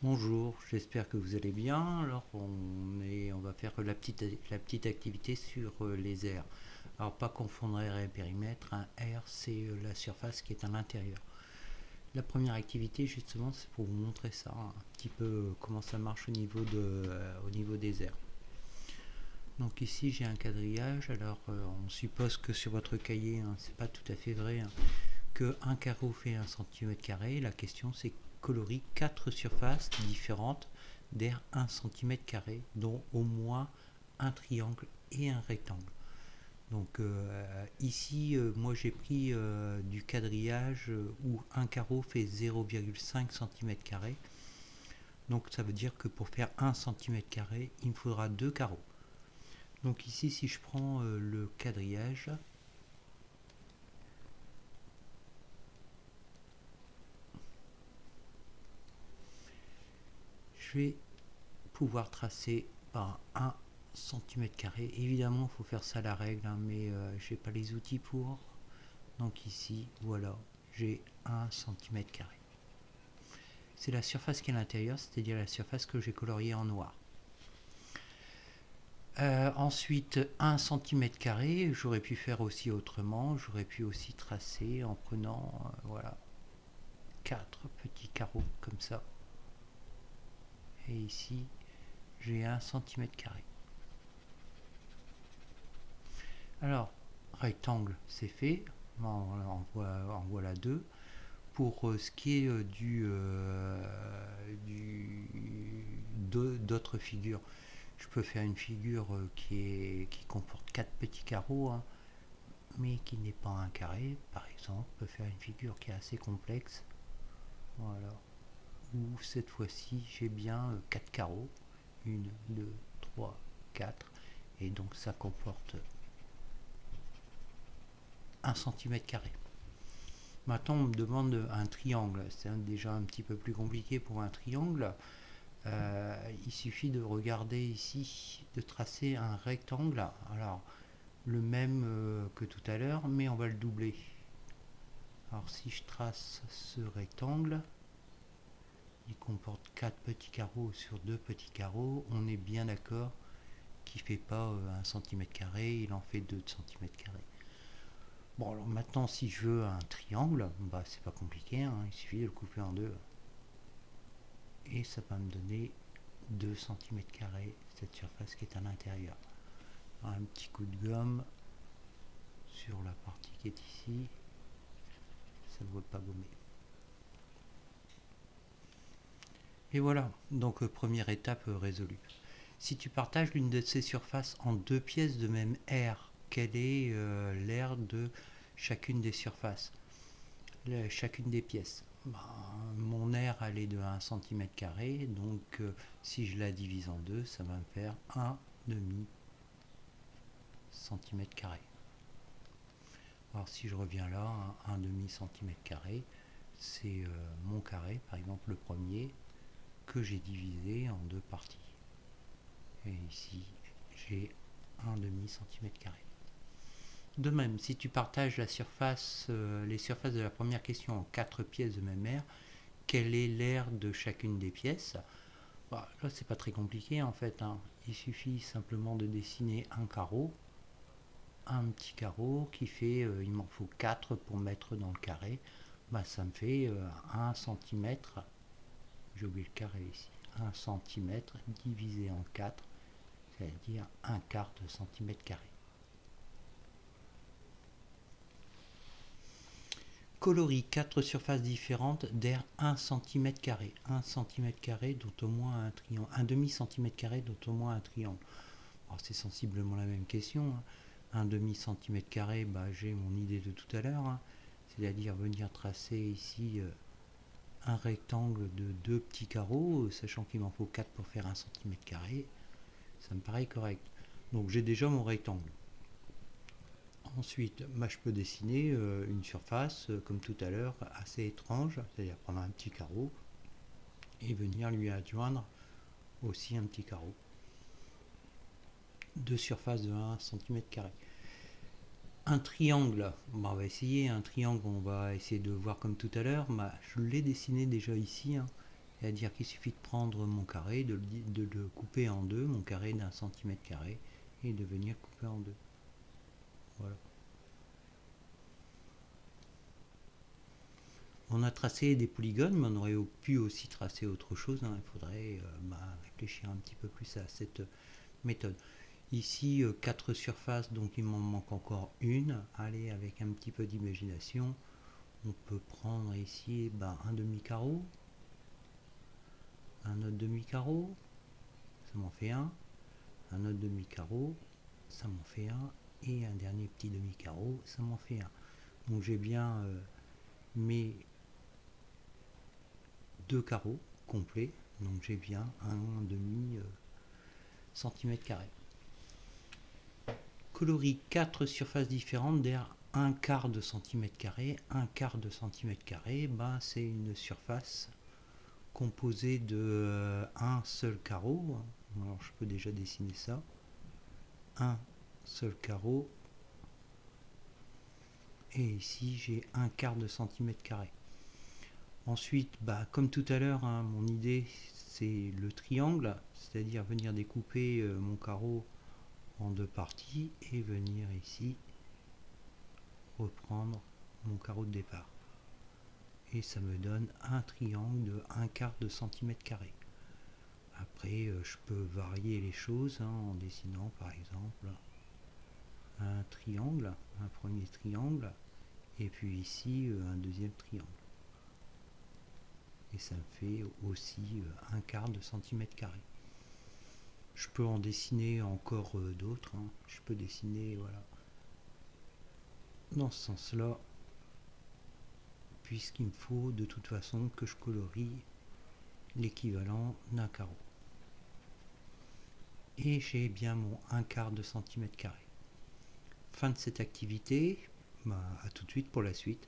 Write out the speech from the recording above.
Bonjour, j'espère que vous allez bien. Alors on va faire la petite activité sur les airs. Alors pas confondre air et périmètre, un air c'est la surface qui est à l'intérieur. La première activité justement c'est pour vous montrer ça, un petit peu comment ça marche au niveau des airs. Donc ici j'ai un quadrillage, alors on suppose que sur votre cahier, c'est pas tout à fait vrai, que un carreau fait 1 cm². La question c'est colorie 4 surfaces différentes d'air 1 cm², dont au moins un triangle et un rectangle. Donc ici, moi j'ai pris du quadrillage où un carreau fait 0,5 cm². Donc ça veut dire que pour faire 1 cm², il me faudra deux carreaux. Donc ici, si je prends le quadrillage, je vais pouvoir tracer par 1 cm². Évidemment, il faut faire ça à la règle, mais je n'ai pas les outils pour. Donc ici, voilà, j'ai 1 cm². C'est la surface qui est à l'intérieur, c'est-à-dire la surface que j'ai coloriée en noir. Ensuite, 1 cm², j'aurais pu faire aussi autrement. J'aurais pu aussi tracer en prenant, voilà, 4 petits carreaux comme ça. Et ici, j'ai 1 cm². Alors, rectangle, c'est fait. En voilà deux. Pour ce qui est d'autres figures, je peux faire une figure qui comporte 4 petits carreaux, mais qui n'est pas un carré. Par exemple, je peux faire une figure qui est assez complexe. Voilà. Où cette fois-ci, j'ai bien 4 carreaux. 1, 2, 3, 4. Et donc ça comporte 1 cm². Maintenant, on me demande un triangle. C'est déjà un petit peu plus compliqué pour un triangle. Il suffit de regarder ici, de tracer un rectangle. Alors, le même que tout à l'heure, mais on va le doubler. Alors, si je trace ce rectangle, il comporte 4 petits carreaux sur 2 petits carreaux. On est bien d'accord qu'il ne fait pas 1 cm², il en fait 2 cm². Bon, alors maintenant, si je veux un triangle, bah, c'est pas compliqué, il suffit de le couper en deux. Et ça va me donner 2 cm², cette surface qui est à l'intérieur. Un petit coup de gomme sur la partie qui est ici, ça ne doit pas gommer. Et voilà, donc première étape résolue. Si tu partages l'une de ces surfaces en deux pièces de même aire, quel est l'aire de chacune des surfaces, chacune des pièces? Mon aire elle est de 1 cm², donc si je la divise en deux, ça va me faire un demi cm². Alors si je reviens là, un demi cm², c'est mon carré, par exemple le premier, que j'ai divisé en deux parties. Et ici, j'ai un demi cm². De même, si tu partages la surface, les surfaces de la première question en 4 pièces de même aire, quelle est l'aire de chacune des pièces? Là, c'est pas très compliqué en fait. Il suffit simplement de dessiner un carreau, un petit carreau qui fait, il m'en faut 4 pour mettre dans le carré. Ça me fait 1 cm, j'ai oublié le carré ici, 1 cm divisé en 4, c'est-à-dire un quart de cm². Colorie 4 surfaces différentes d'air 1 cm². 1 cm² dont au moins un triangle. Un demi-cm² dont au moins un triangle. Alors c'est sensiblement la même question. Un demi-cm², j'ai mon idée de tout à l'heure. C'est-à-dire venir tracer ici un rectangle de deux petits carreaux, sachant qu'il m'en faut 4 pour faire 1 cm². Ça me paraît correct. Donc j'ai déjà mon rectangle. Ensuite, je peux dessiner une surface, comme tout à l'heure, assez étrange, c'est-à-dire prendre un petit carreau et venir lui adjoindre aussi un petit carreau. Deux surfaces de 1 cm². Un triangle, on va essayer un triangle, on va essayer de voir comme tout à l'heure. Je l'ai dessiné déjà ici, C'est-à-dire qu'il suffit de prendre mon carré, de le couper en deux, mon carré d'1 centimètre carré, et de venir couper en deux. Voilà. On a tracé des polygones, mais on aurait pu aussi tracer autre chose, hein. Il faudrait réfléchir un petit peu plus à cette méthode. Ici, 4 surfaces, donc il m'en manque encore une. Allez, avec un petit peu d'imagination, on peut prendre ici un demi-carreau, un autre demi-carreau, ça m'en fait un autre demi-carreau, ça m'en fait un, et un dernier petit demi-carreau, ça m'en fait un. Donc j'ai bien mes deux carreaux complets, donc j'ai bien un demi centimètre carré. Colorie 4 surfaces différentes d'air un quart de centimètre carré. Un quart de centimètre carré, c'est une surface composée de un seul carreau. Alors je peux déjà dessiner ça. Un seul carreau. Et ici j'ai un quart de centimètre carré. Ensuite, comme tout à l'heure, hein, mon idée c'est le triangle, c'est-à-dire venir découper mon carreau en deux parties et venir ici reprendre mon carreau de départ. Et ça me donne un triangle de un quart de centimètre carré. Après, je peux varier les choses en dessinant par exemple un triangle, un premier triangle, et puis ici un deuxième triangle. Et ça me fait aussi un quart de centimètre carré. Je peux en dessiner encore d'autres. Hein. Je peux dessiner, voilà, dans ce sens-là, puisqu'il me faut de toute façon que je colorie l'équivalent d'un carreau. Et j'ai bien mon un quart de centimètre carré. Fin de cette activité, à tout de suite pour la suite.